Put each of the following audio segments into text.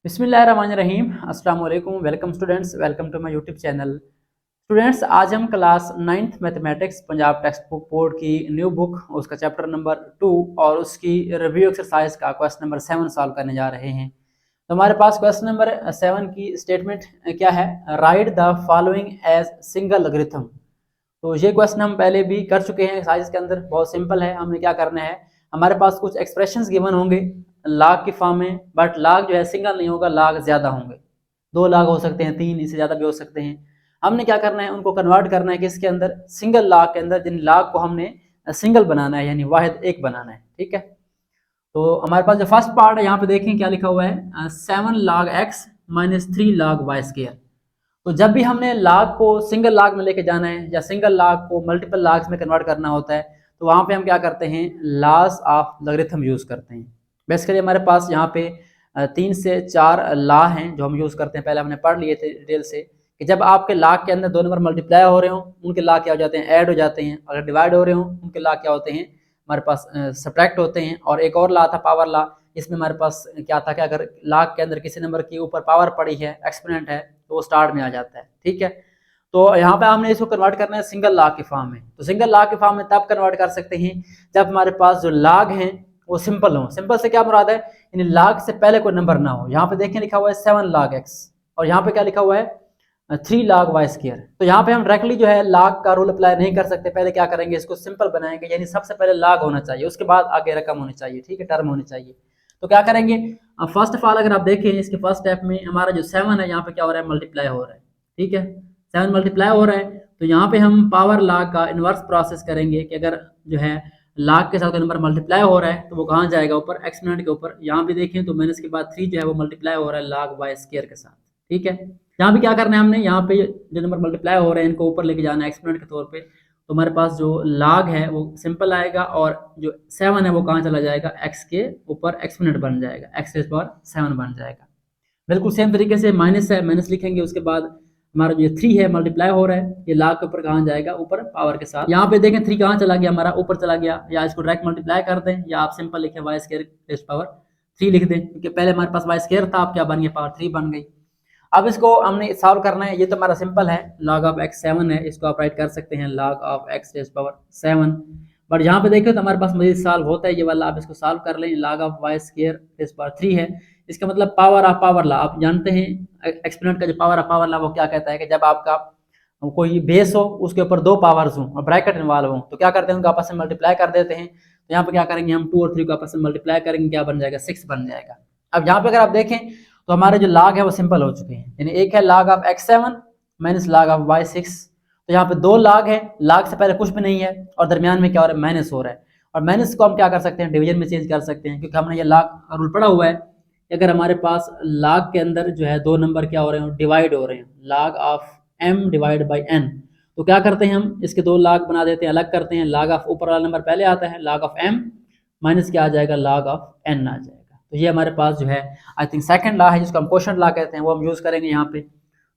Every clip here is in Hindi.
बिस्मिल्लाहिर्रहमानिर्रहीम। अस्सलाम वालेकुम। Welcome students, welcome to my YouTube channel. Students, आज हम class 9th mathematics Punjab text book board की न्यू बुक उसका चैप्टर नंबर 2 और उसकी रिव्यू एक्सरसाइज का क्वेश्चन नंबर 7 सॉल्व करने जा रहे हैं। तो हमारे पास क्वेश्चन नंबर 7 की स्टेटमेंट क्या है? Write the following as single logarithm. तो ये क्वेश्चन हम पहले भी कर चुके हैं एक्सरसाइज के अंदर। बहुत सिंपल है। हमने क्या करना है, हमारे पास कुछ एक्सप्रेशंस गिवन होंगे लाग की फॉर्म में, बट लाग जो है सिंगल नहीं होगा, लाग ज्यादा होंगे। 2 लाग हो सकते हैं, 3, इससे ज्यादा भी हो सकते हैं। हमने क्या करना है, उनको कन्वर्ट करना है किसके अंदर? सिंगल लाग के अंदर, जिन लाग को हमने सिंगल बनाना है, यानी वाहिद एक बनाना है। ठीक है, तो हमारे पास जो फर्स्ट पार्ट है यहाँ पे देखें क्या लिखा हुआ है, 7 log x minus 3 log y square. तो जब भी हमने लाग को सिंगल लाग में लेके जाना है या सिंगल लाग को मल्टीपल लाग्स में कन्वर्ट करना होता है, तो वहां पे हम क्या करते हैं, लॉस ऑफ लॉगरिथम यूज करते हैं। बेसिकली हमारे पास यहाँ पे 3 से 4 लॉ हैं जो हम यूज करते हैं। पहले हमने पढ़ लिए थे डिटेल से कि जब आपके लाग के अंदर 2 नंबर मल्टीप्लाई हो रहे हो, उनके लाग क्या हो जाते हैं, ऐड हो जाते हैं। अगर डिवाइड हो रहे हो, उनके लाग क्या होते हैं, हमारे पास सब्ट्रैक्ट होते हैं। और एक और लॉ था पावर लॉ, इसमें हमारे पास क्या था कि अगर लाग के अंदर किसी नंबर के ऊपर पावर पड़ी है, एक्सपोनेंट है, तो वो स्टार्ट में आ जाता है। ठीक है, तो यहाँ पे हमने इसको कन्वर्ट करना है सिंगल लाग के फॉर्म में। तो सिंगल लाग के फॉर्म में तब कन्वर्ट कर सकते हैं जब हमारे पास जो लाग हैं वो सिंपल हो। सिंपल से क्या मुराद है, यानी लाग से पहले कोई नंबर ना हो। यहाँ पे देखें लिखा हुआ है 7 log x और यहाँ पे क्या लिखा हुआ है 3 log y स्क्वायर। तो यहाँ पे हम डायरेक्टली जो है लाग का रूल अप्लाई नहीं कर सकते। पहले क्या करेंगे, इसको सिंपल बनाएंगे, यानी सबसे पहले लाग होना चाहिए, उसके बाद आगे रकम होनी चाहिए। ठीक है, टर्म होनी चाहिए। तो क्या करेंगे, फर्स्ट ऑफ ऑल अगर आप देखें इसके फर्स्ट स्टेप में हमारा जो 7 है यहाँ पे क्या हो रहा है, मल्टीप्लाई हो रहा है। ठीक है, 7 मल्टीप्लाई हो रहा है, तो यहाँ पे हम पावर लाग का इनवर्स प्रोसेस करेंगे कि अगर जो है लाग के साथ कोई नंबर मल्टीप्लाई हो रहा है तो वो कहाँ जाएगा, ऊपर एक्सपोनेंट के ऊपर। यहाँ पे देखें तो माइनस के बाद 3 जो है वो मल्टीप्लाई हो रहा है लाग वाई स्क्वायर के साथ। ठीक है, यहाँ पे क्या करना है हमने, यहाँ पे जो नंबर मल्टीप्लाई हो रहे हैं इनको ऊपर लेके जाना है एक्सपोनेंट के तौर पे। तो हमारे पास जो लाग है वो सिंपल आएगा और जो 7 है वो कहाँ चला जाएगा, x के ऊपर एक्सपोनेंट बन जाएगा, x की पावर 7 बन जाएगा। बिल्कुल सेम तरीके से माइनस है, माइनस लिखेंगे, उसके बाद हमारा जो 3 है मल्टीप्लाई हो रहा है, ये लाग के ऊपर कहाँ जाएगा, ऊपर पावर के साथ। यहाँ पे देखें 3 कहाँ चला गया, हमारा ऊपर चला गया। या इसको डायरेक्ट मल्टीप्लाई कर दें या आप सिंपल लिखें वाई स्क्वायर पावर 3 लिख दें, क्योंकि पहले हमारे पास वाई स्क्वायर था, अब क्या बन गया, पावर 3 बन गई। अब इसको हमने सॉल्व करना है। ये तो हमारा सिंपल है, log ऑफ x 7 है, इसको आप राइट कर सकते हैं log of x rays power 7। But यहाँ पे देखो तो हमारे पास मजीद सॉल्व होता है ये वाला, आप इसको सॉल्व कर लें। log of y square rays power 3 है, इसका मतलब पावर ऑफ पावर ला। आप जानते हैं एक्सपोनेंट का जो पावर ऑफ पावर ला वो क्या कहता है कि जब आपका कोई बेस हो उसके ऊपर 2 पावर्स हों और ब्रैकेट इन्वॉल्व हो, तो क्या करते हैं, उनको आपस में मल्टीप्लाई कर देते हैं। तो यहाँ पे क्या करेंगे, हम 2 और 3 को आपस में मल्टीप्लाई करेंगे, क्या बन जाएगा, 6 बन जाएगा। अब यहाँ पे अगर आप देखें तो हमारे जो लाग है वो सिंपल हो चुके हैं, यानी एक है लाग ऑफ x7 माइनस लाग ऑफ y6। तो यहाँ पे 2 लाग है, लाग से पहले कुछ भी नहीं है और दरमियान में क्या हो रहा है, माइनस हो रहा है। और माइनस को हम क्या कर सकते हैं, डिवीजन में चेंज कर सकते हैं, क्योंकि हमने ये लाग रूल पढ़ा हुआ है। अगर हमारे पास लाग के अंदर जो है 2 नंबर क्या हो रहे हैं, डिवाइड हो रहे हैं, लाग of m divide by n, तो क्या करते हैं, हम इसके 2 लाग बना देते हैं, अलग करते हैं। लाग ऑफ ऊपर वाला नंबर पहले आता है, लाग ऑफ m माइनस क्या आ जाएगा, लाग ऑफ n आ जाएगा। तो ये हमारे पास जो है आई थिंक सेकंड लॉ है, जिसको हम क्वोशंट लॉ कहते हैं, वो हम यूज करेंगे यहाँ पे।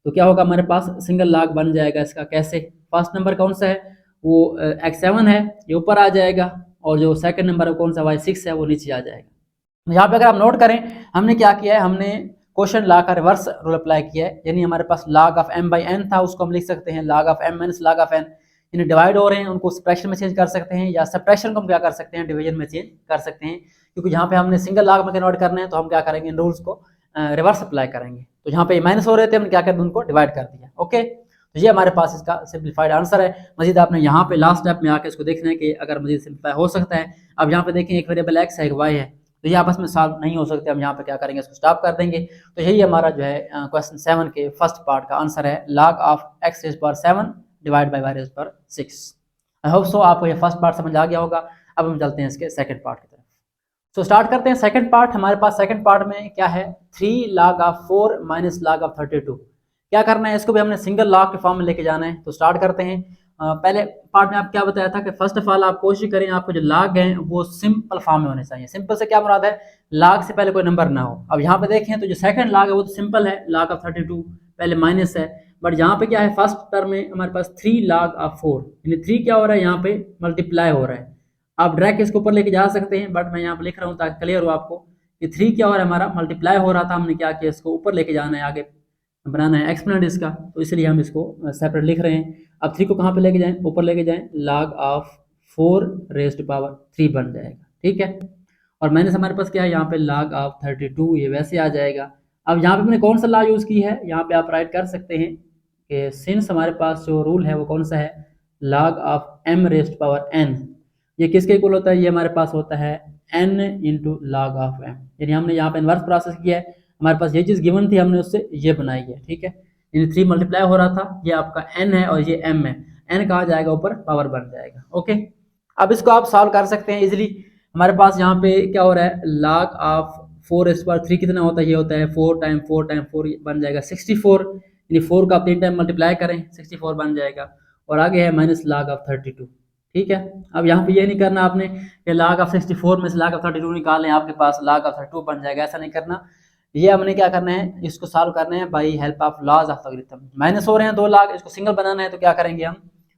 तो क्या होगा, हमारे पास सिंगल लॉग बन जाएगा इसका। कैसे, फर्स्ट नंबर कौन सा है, वो x7 है, ये ऊपर आ जाएगा, और जो सेकंड नंबर है कौन सा, y6 है, वो नीचे आ जाएगा। यहाँ पे अगर आप नोट करें, हमने क्या किया है, हमने क्वोशंट लॉ का रिवर्स रूल अप्लाई किया है। यानी हमारे पास log of m by n था, उसको हम लिख सकते हैं log of m minus log of n। यानी डिवाइड हो रहे हैं, उनको सब्ट्रैक्शन में चेंज कर सकते हैं, या सब्ट्रैक्शन को हम क्या कर सकते हैं, डिवीजन में चेंज कर सकते हैं। क्योंकि यहाँ पे हमने सिंगल लॉग में कन्वर्ट करना है, तो हम क्या करेंगे, इन रूल्स को रिवर्स अप्लाई करेंगे। तो यहाँ पे माइनस हो रहे थे, हमने क्या कर दिया, उनको डिवाइड कर दिया। ओके, तो ये हमारे पास इसका सिंप्लीफाइड आंसर है। मजीद आपने यहाँ पे लास्ट स्टेप में आके इसको देखना है कि अगर मजीद सिंप्लीफाई हो सकता है। अब यहाँ पे देखें, एक वेरिएबल x है, एक y है, तो ये आपस में सॉल्व नहीं हो सकते। हम यहाँ पे क्या करेंगे, इसको स्टॉप कर देंगे। तो यही हमारा जो है क्वेश्चन 7 के फर्स्ट पार्ट का आंसर है, log of x rays power 7 divide by y rays power 6। I hope so आपको ये फर्स्ट पार्ट समझ आ गया होगा। अब हम चलते हैं इसके सेकंड पार्ट की तरफ। सो स्टार्ट करते हैं सेकंड पार्ट। हमारे पास सेकंड पार्ट में क्या है, 3 log of 4 minus log of 32। क्या करना है, इसको भी हमने सिंगल लॉग के फॉर्म में लेके जाना है। तो स्टार्ट करते हैं। पहले पार्ट में आप क्या बताया था कि फर्स्ट ऑफ ऑल आप कोशिश करें आपको जो लाग हैं वो सिंपल फॉर्म में होने चाहिए। सिंपल से क्या मुराद है, लाग से पहले कोई नंबर ना हो। अब यहाँ पे देखें तो जो सेकंड लाग है वो तो सिंपल है, लाग ऑफ 32, पहले माइनस है। बट यहाँ पे क्या है, फर्स्ट टर्म में हमारे पास 3 log ऑफ 4, यानी 3 क्या हो रहा है, यहाँ पे मल्टीप्लाई हो रहा है। आप डायरेक्ट इसको ऊपर लेके जा सकते हैं, बट मैं यहाँ पे लिख रहा हूँ ताकि क्लियर हो आपको ये 3 क्या हो रहा है हमारा मल्टीप्लाई हो रहा था, हमने क्या किया इसको ऊपर लेके जाना है, आगे बनाना है एक्सपोनेंट इसका, तो इसलिए हम इसको सेपरेट लिख रहे हैं। अब 3 को कहाँ पे लेके जाएं, ऊपर लेके जाएं, log of 4 raise to power 3 बन जाएगा, ठीक है। और माइनस हमारे पास क्या है यहाँ पे log ऑफ 32, ये वैसे आ जाएगा। अब यहाँ पे मैंने कौन सा लॉ यूज़ की है, यहाँ पे आप राइट कर सकते हैं कि सिंस हमारे पास जो रूल है वो कौन सा है, log of m raise to power n, ये किसके इक्वल होता है, ये हमारे पास होता है n into log of m। यानी हमने यहाँ पे इन्वर्स प्रोसेस किया है, हमारे पास ये चीज़ गिवन थी, हमने उससे ये बनाई है, ठीक है। यानी 3 मल्टीप्लाई हो रहा था, ये आपका n है और ये m है, n कहाँ जाएगा ऊपर, पावर बन जाएगा, ओके। अब इसको आप सॉल्व कर सकते हैं इजीली। हमारे पास यहाँ पे क्या हो रहा है, log of 4 raise to power 3 कितना होता है, ये होता है 4 टाइम 4 टाइम 4 बन जाएगा 64, यानी 4 का आप 3 टाइम मल्टीप्लाई करें 64 बन जाएगा। और आगे है माइनस log ऑफ 32, ठीक है। अब यहाँ पे ये नहीं करना आपने कि log ऑफ 64 में से log ऑफ 32 निकाल लें, आपके पास log ऑफ 32 बन जाएगा, ऐसा नहीं करना। ये हमने क्या करना है, इसको सॉल्व करना है by help of laws of logarithm. Minus हो रहे हैं 2 log, इसको सिंगल बनाना है तो क्या करेंगे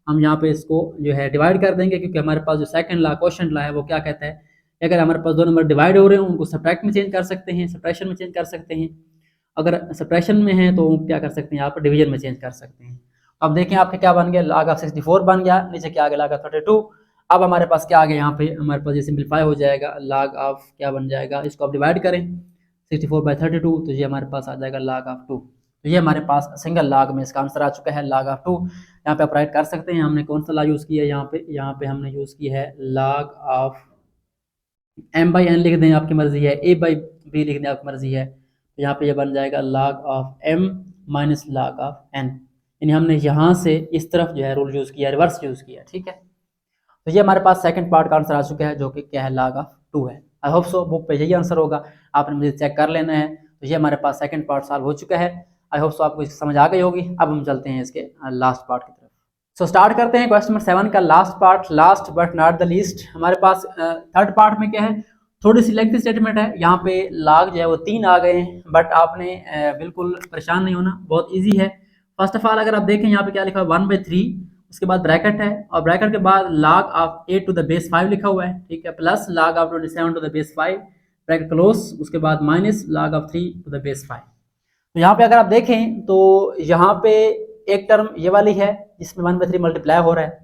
हम यहाँ पे इसको जो है डिवाइड कर देंगे, क्योंकि हमारे पास जो सेकंड लॉ क्वोशिएंट लॉ है वो क्या कहता है, अगर हमारे पास 2 नंबर डिवाइड हो रहे हैं उनको सब्ट्रैक्ट में चेंज कर सकते हैं, सब्ट्रैक्शन में चेंज कर सकते हैं, अगर सब्ट्रैक्शन में है तो क्या कर सकते हैं, यहाँ पर डिवीजन में चेंज कर सकते हैं। अब देखें आपके क्या बन गया, log ऑफ 64 बन गया, नीचे क्या आ गया log ऑफ 32। अब हमारे पास क्या आ गया, यहाँ पे हमारे पास ये सिंपलीफाई हो जाएगा, log ऑफ क्या बन जाएगा, इसको आप डिवाइड करें 64/32 तो ये हमारे पास आ जाएगा log ऑफ 2। तो ये हमारे पास सिंगल लॉग में इसका आंसर आ चुका है, log ऑफ 2। यहाँ पे आप राइट कर सकते हैं, हमने कौन सा लॉ यूज़ किया है यहाँ पे हमने यूज़ किया है log ऑफ m/n लिख दें आपकी मर्जी है, a/b लिख दें आपकी मर्जी है, तो यहाँ पे ये बन जाएगा log of m minus log of n। यानी हमने यहाँ से इस तरफ जो है रूल यूज़ किया, रिवर्स यूज़ किया, ठीक है। तो ये हमारे पास सेकंड पार्ट का आंसर आ चुका है, जो कि क्या है, log ऑफ 2 है। आई होप सो बुक पे यही आंसर होगा, आपने मुझे चेक कर लेना है। तो ये हमारे पास सेकंड पार्ट सॉल्व हो चुका है, आई होप सो आपको समझ आ गई होगी। अब हम चलते हैं इसके लास्ट पार्ट की तरफ। सो स्टार्ट करते हैं क्वेश्चन नंबर 7 का last part, last but not the least. हमारे पास थर्ड पार्ट में क्या है, थोड़ी सी लेंथी स्टेटमेंट है, यहाँ पे log जो है वो 3 आ गए हैं, बट आपने बिल्कुल परेशान नहीं होना, बहुत ईजी है। फर्स्ट ऑफ ऑल अगर आप देखें यहाँ पे क्या लिखा है 1/3, उसके बाद ब्रैकेट है और ब्रैकेट के बाद log of 8 to the base 5 लिखा हुआ है, ठीक है, plus log of 27 to the base 5 bracket close, उसके बाद minus log of 3 to the base 5। तो यहाँ पे अगर आप देखें तो यहाँ पे एक टर्म ये वाली है जिसमें 1/3 मल्टीप्लाई हो रहा है,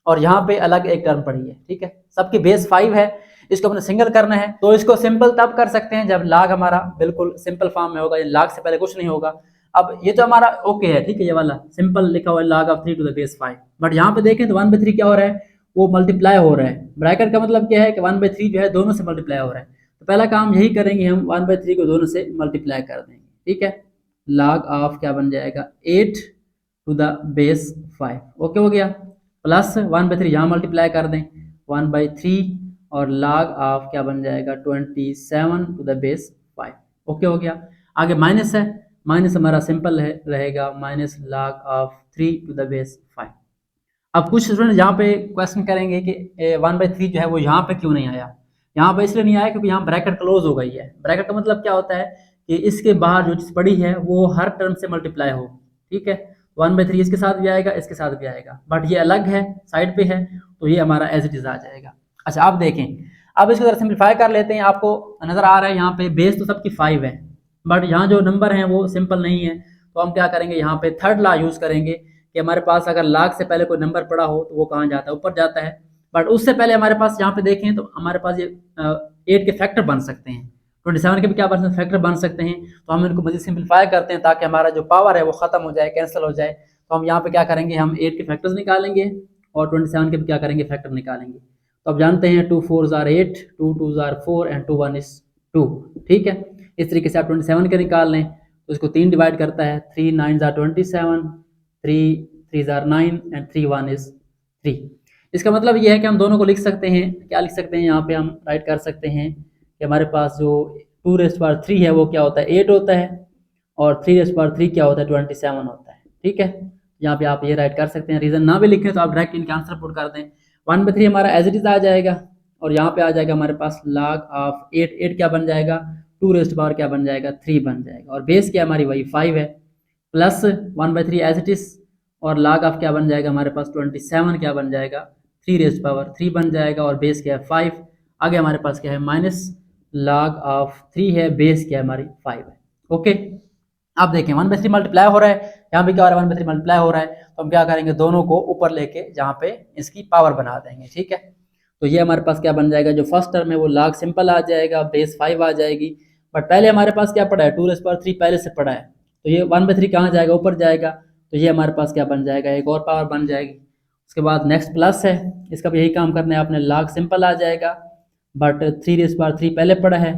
और यहाँ पे अलग एक टर्म पड़ी है, ठीक है, सबकी बेस 5 है, इसको अपने सिंगल करना है। तो इसको सिंपल तब कर सकते हैं जब log हमारा बिल्कुल सिंपल फॉर्म में होगा, log से पहले कुछ नहीं होगा। अब ये तो हमारा ओके है, ठीक है, ये वाला सिंपल लिखा हुआ है log of 3 to the base 5, but यहाँ पे देखें तो 1/3 क्या हो रहा है, वो मल्टीप्लाई हो रहा है। ब्रैकेट का मतलब क्या है कि 1/3 जो है दोनों से मल्टीप्लाई हो रहा है, तो पहला काम यही करेंगे हम, 1/3 को दोनों से मल्टीप्लाई कर देंगे, ठीक है। log ऑफ क्या बन जाएगा 8 टू द बेस 5, ओके हो गया, प्लस 1/3 यहाँ मल्टीप्लाई कर दें 1/3, और log ऑफ क्या बन जाएगा 27 टू द बेस 5, ओके हो गया। आगे माइनस है, माइनस हमारा सिंपल है, रहेगा minus log of 3 to the base 5। अब कुछ स्टूडेंट यहाँ पे क्वेश्चन करेंगे कि 1/3 जो है वो यहाँ पे क्यों नहीं आया। यहाँ पे इसलिए नहीं आया क्योंकि यहाँ ब्रैकेट क्लोज हो गई है। ब्रैकेट का मतलब क्या होता है कि इसके बाहर जो चीज़ पड़ी है वो हर टर्म से मल्टीप्लाई हो, ठीक है। 1/3 इसके साथ भी आएगा, इसके साथ भी आएगा, बट ये अलग है, साइड पे है, तो ये हमारा एज इट इज आ जाएगा। अच्छा आप देखें, अब इसको जरा सिंप्लीफाई कर लेते हैं। आपको नजर आ रहा है यहाँ पे बेस तो सबकी 5 है, बट यहाँ जो नंबर है वो सिंपल नहीं है, तो हम क्या करेंगे, यहाँ पे थर्ड लॉ यूज करेंगे कि हमारे पास अगर log से पहले कोई नंबर पड़ा हो तो वो कहाँ जाता है, ऊपर जाता है। बट उससे पहले हमारे पास यहाँ पे देखें तो हमारे पास ये 8 के फैक्टर बन सकते हैं, 27 के भी क्या बन सकते हैं, फैक्टर बन सकते हैं। तो हम इनको मजीद सिंप्लीफाई करते हैं ताकि हमारा जो पावर है वो खत्म हो जाए, कैंसिल हो जाए। तो हम यहाँ पे क्या करेंगे, हम 8 के फैक्टर्स निकालेंगे और 27 के भी क्या करेंगे, फैक्टर निकालेंगे। तो अब जानते हैं 2 4s are 8, 2 2s are 4 and 2 1 is 2, ठीक है। इस तरीके से आप 27 के निकाल लें तो इसको 3 डिवाइड करता है, 3 9s are 27, 3 3s are 9 and 3 1 is 3। इसका मतलब ये है कि हम दोनों को लिख सकते हैं, क्या लिख सकते हैं, यहाँ पे हम राइट कर सकते हैं कि हमारे पास जो 2⁻³ है वो क्या होता है, 8 होता है, और 3⁻³ क्या होता है, 27 होता है, ठीक है। यहाँ पे आप ये राइट कर सकते हैं, रीजन ना भी लिखें तो आप डायरेक्ट इनके आंसर पुट कर दें। 1/3 हमारा एज इट इज आ जाएगा, और यहाँ पे आ जाएगा हमारे पास log ऑफ 8 क्या बन जाएगा, 2⁻³ क्या बन जाएगा, 3 बन जाएगा, और बेस क्या हमारी वही 5 है, प्लस 1/3 एज इट इज, और log ऑफ क्या बन जाएगा हमारे पास 27 क्या बन जाएगा, 3⁻³ बन जाएगा, और बेस क्या है 5। आगे हमारे पास क्या है माइनस log ऑफ 3 है, बेस क्या है हमारी 5 है। ओके, अब देखें 1/3 मल्टीप्लाई हो रहा है, यहाँ पे क्या हो रहा है 1/3 मल्टीप्लाई हो रहा है, तो हम क्या करेंगे दोनों को ऊपर लेके जहाँ पे इसकी पावर बना देंगे। ठीक है, तो ये हमारे पास क्या बन जाएगा, जो फर्स्ट टर्म है वो log सिंपल आ जाएगा, बेस 5 आ जाएगी। बट पहले हमारे पास क्या पड़ा है 2⁻³ पहले से पड़ा है, तो ये 1/3 कहाँ जाएगा, ऊपर जाएगा, तो ये हमारे पास क्या बन जाएगा, एक और पावर बन जाएगी। उसके बाद नेक्स्ट प्लस है, इसका भी यही काम करना है आपने, log सिंपल आ जाएगा, बट 3⁻³ पहले पड़ा है,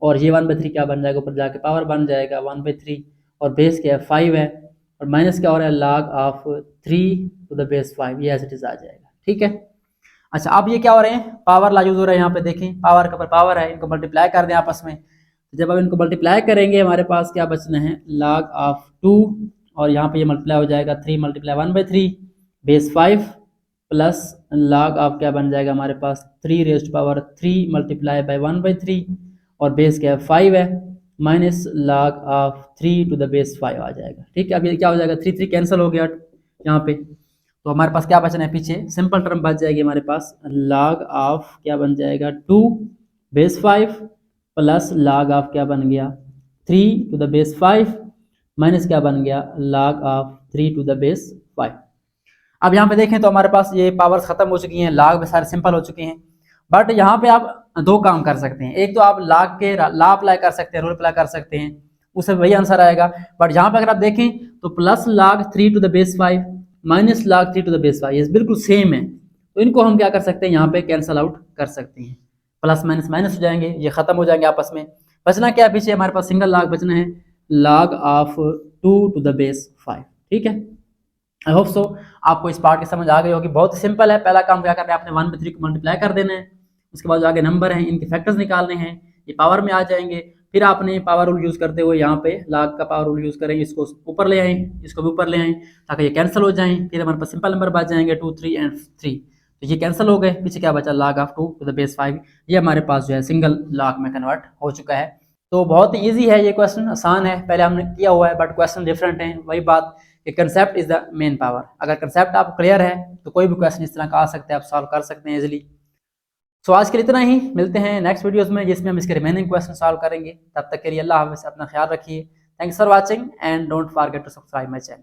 और ये 1/3 क्या बन जाएगा, ऊपर जाके पावर बन जाएगा 1/3, और बेस क्या है 5 है, और माइनस क्या हो रहा है log of 3 to the base 5, ये एज इट इज आ जाएगा। ठीक है, अच्छा अब ये क्या हो रहे हैं, पावर ला यूज हो रहा है, यहाँ पे देखें पावर के ऊपर पावर है, इनको मल्टीप्लाई कर दें आपस में। जब अब इनको मल्टीप्लाई करेंगे हमारे पास क्या बचना है, log ऑफ 2, और यहाँ पे ये मल्टीप्लाई हो जाएगा 3 × 1/3 बेस 5 प्लस log ऑफ क्या बन जाएगा हमारे पास 3⁻³ × 1/3, और बेस क्या है 5 है, minus log of 3 to the base 5 आ जाएगा। ठीक है, अब ये क्या हो जाएगा 3 कैंसिल हो गया यहाँ पे, तो हमारे पास क्या बचना है पीछे, सिंपल टर्म बच जाएगी हमारे पास, log ऑफ क्या बन जाएगा 2 बेस 5 प्लस log ऑफ क्या बन गया 3 to the base 5 माइनस क्या बन गया log of 3 to the base 5। अब यहाँ पे देखें तो हमारे पास ये पावर्स खत्म हो चुकी हैं, log भी सारे सिंपल हो चुके हैं। बट यहाँ पे आप दो काम कर सकते हैं, एक तो आप log के ला अप्लाई कर सकते हैं, रूल अप्लाई कर सकते हैं, उससे वही आंसर आएगा। बट यहाँ पे अगर आप देखें तो plus log 3 to the base 5 minus log 3 to the base 5 ये बिल्कुल सेम है, तो इनको हम क्या कर सकते हैं यहाँ पे कैंसल आउट कर सकते हैं, प्लस माइनस माइनस हो जाएंगे, ये खत्म हो जाएंगे आपस में। बचना क्या है पीछे हमारे पास, सिंगल log बचना है, log of 2 to the base 5। ठीक है, आई होप सो आपको इस पार्ट की समझ आ गई होगी, बहुत ही सिंपल है। पहला काम क्या करना है, आपने 1/3 को मल्टीप्लाई कर देना है, उसके बाद जो आगे नंबर हैं इनके फैक्टर्स निकालने हैं, ये पावर में आ जाएंगे। फिर आपने पावर रूल यूज़ करते हुए यहाँ पे log का पावर रूल यूज़ करें, इसको ऊपर ले आएँ, इसको भी ऊपर ले आएँ ताकि ये कैंसिल हो जाएँ। फिर हमारे पास सिंपल नंबर बच जाएंगे 2, 3 एंड 3, तो ये कैंसिल हो गए, पीछे क्या बचा log of 2 to the base 5, ये हमारे पास जो है सिंगल log में कन्वर्ट हो चुका है। तो बहुत ही ईजी है ये क्वेश्चन, आसान है, पहले हमने किया हुआ है बट क्वेश्चन डिफरेंट है। वही बात कि concept is the main power, अगर कंसेप्ट आप क्लियर है तो कोई भी क्वेश्चन इस तरह का आ सकता है, आप सॉल्व कर सकते हैं इजीली। सो आज के लिए इतना ही, मिलते हैं नेक्स्ट वीडियोस में जिसमें हम इसके रिमेनिंग क्वेश्चन सॉल्व करेंगे। तब तक के लिए अल्लाह हाफ़िज़, अपना ख्याल रखिए। Thanks for watching and don't forget to subscribe my channel.